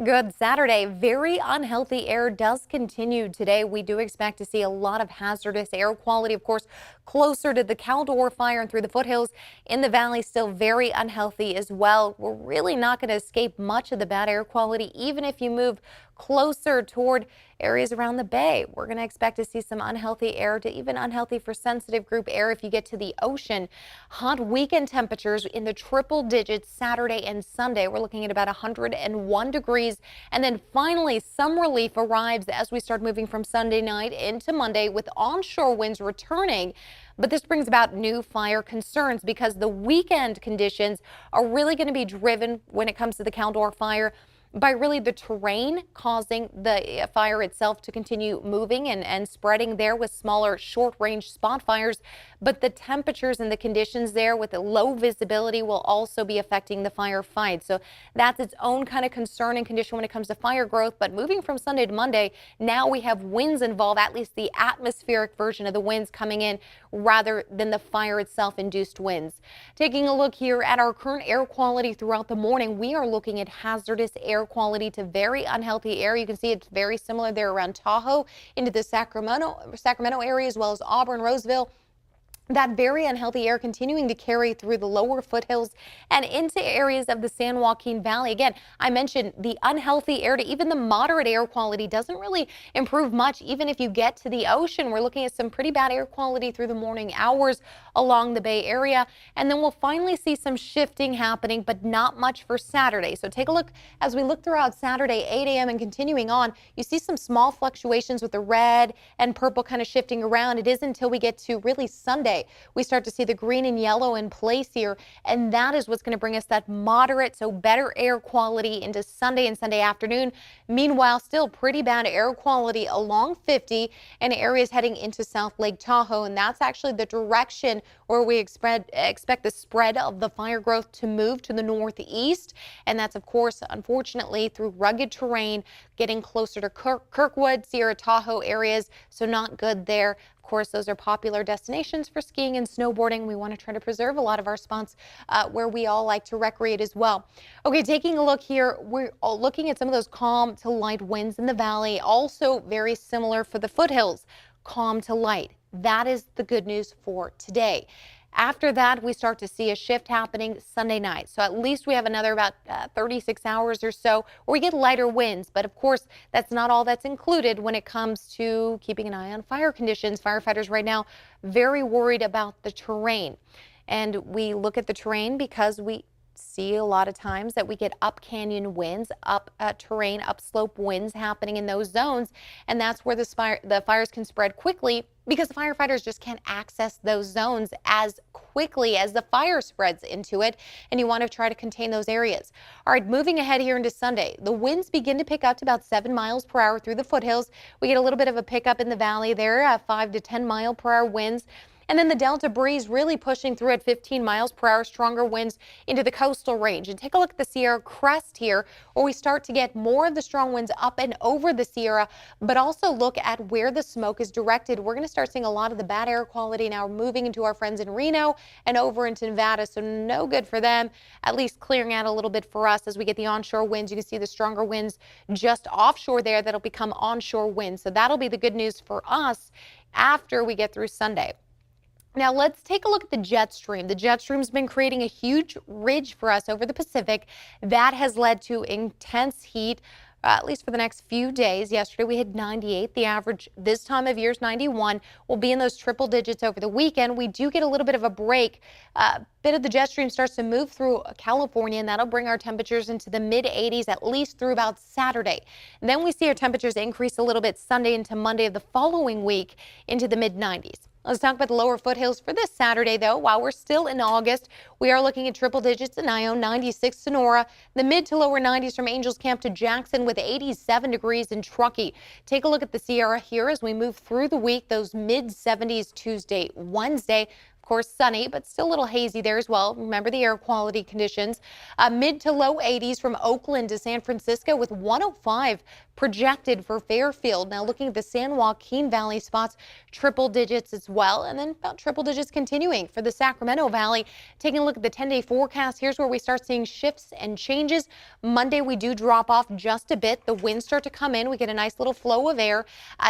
Good Saturday. Very unhealthy air does continue today. We do expect to see a lot of hazardous air quality, of course, closer to the Caldor fire and through the foothills in the valley. Still very unhealthy as well. We're really not going to escape much of the bad air quality, even if you move closer toward areas around the bay. We're going to expect to see some unhealthy air to even unhealthy for sensitive group air if you get to the ocean. Hot weekend temperatures in the triple digits Saturday and Sunday. We're looking at about 101 degrees. And then finally, some relief arrives as we start moving from Sunday night into Monday with onshore winds returning. But this brings about new fire concerns because the weekend conditions are really going to be driven when it comes to the Caldor fire by really the terrain causing the fire itself to continue moving and spreading there with smaller short-range spot fires. But the temperatures and the conditions there with the low visibility will also be affecting the fire fight. So that's its own kind of concern and condition when it comes to fire growth. But moving from Sunday to Monday, now we have winds involved, at least the atmospheric version of the winds coming in rather than the fire itself induced winds. Taking a look here at our current air quality throughout the morning, we are looking at hazardous air quality to very unhealthy air. You can see it's very similar there around Tahoe into the Sacramento area as well as Auburn, Roseville. That very unhealthy air continuing to carry through the lower foothills and into areas of the San Joaquin Valley. Again, I mentioned the unhealthy air to even the moderate air quality doesn't really improve much. Even if you get to the ocean, we're looking at some pretty bad air quality through the morning hours along the Bay Area. And then we'll finally see some shifting happening, but not much for Saturday. So take a look as we look throughout Saturday, 8 a.m. and continuing on. You see some small fluctuations with the red and purple kind of shifting around. It is until we get to really Sunday we start to see the green and yellow in place here, and that is what's going to bring us that moderate, so better air quality into Sunday and Sunday afternoon. Meanwhile, still pretty bad air quality along 50 in areas heading into South Lake Tahoe, and that's actually the direction where we expect the spread of the fire growth to move to the northeast, and that's of course unfortunately through rugged terrain getting closer to Kirkwood, Sierra Tahoe areas, so not good there. Of course, those are popular destinations for skiing and snowboarding. We want to try to preserve a lot of our spots where we all like to recreate as well. Okay, taking a look here, we're looking at some of those calm to light winds in the valley. Also very similar for the foothills, calm to light. That is the good news for today. After that, we start to see a shift happening Sunday night. So at least we have another about 36 hours or so where we get lighter winds. But of course, that's not all that's included when it comes to keeping an eye on fire conditions. Firefighters right now very worried about the terrain. And we look at the terrain because we see a lot of times that we get up canyon winds, up terrain, upslope winds happening in those zones. And that's where the fires can spread quickly because the firefighters just can't access those zones as quickly as the fire spreads into it. And you want to try to contain those areas. All right, moving ahead here into Sunday, the winds begin to pick up to about 7 miles per hour through the foothills. We get a little bit of a pickup in the valley there at 5 to 10 mile per hour winds. And then the Delta breeze really pushing through at 15 miles per hour, stronger winds into the coastal range. And take a look at the Sierra Crest here, where we start to get more of the strong winds up and over the Sierra, but also look at where the smoke is directed. We're going to start seeing a lot of the bad air quality now moving into our friends in Reno and over into Nevada. So no good for them, at least clearing out a little bit for us as we get the onshore winds. You can see the stronger winds just offshore there that'll become onshore winds. So that'll be the good news for us after we get through Sunday. Now let's take a look at the jet stream. The jet stream's been creating a huge ridge for us over the Pacific. That has led to intense heat, at least for the next few days. Yesterday we had 98. The average this time of year is 91. We'll be in those triple digits over the weekend. We do get a little bit of a break. Bit of the jet stream starts to move through California, and that'll bring our temperatures into the mid 80s at least through about Saturday. And then we see our temperatures increase a little bit Sunday into Monday of the following week into the mid 90s. Let's talk about the lower foothills for this Saturday, though. While we're still in August, we are looking at triple digits in Ione, 96 Sonora, the mid to lower 90s from Angels Camp to Jackson with 87 degrees in Truckee. Take a look at the Sierra here as we move through the week, those mid 70s Tuesday, Wednesday. Of course, sunny, but still a little hazy there as well. Remember the air quality conditions. Mid to low 80s from Oakland to San Francisco with 105 projected for Fairfield. Now looking at the San Joaquin Valley spots, triple digits as well. And then about triple digits continuing for the Sacramento Valley. Taking a look at the 10-day forecast, here's where we start seeing shifts and changes. Monday, we do drop off just a bit. The winds start to come in. We get a nice little flow of air.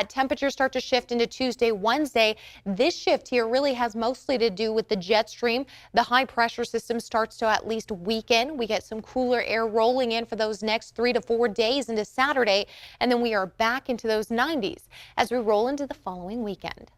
Temperatures start to shift into Tuesday, Wednesday. This shift here really has mostly to do with the jet stream. The high pressure system starts to at least weaken. We get some cooler air rolling in for those next 3 to 4 days into Saturday, and then we are back into those 90s as we roll into the following weekend.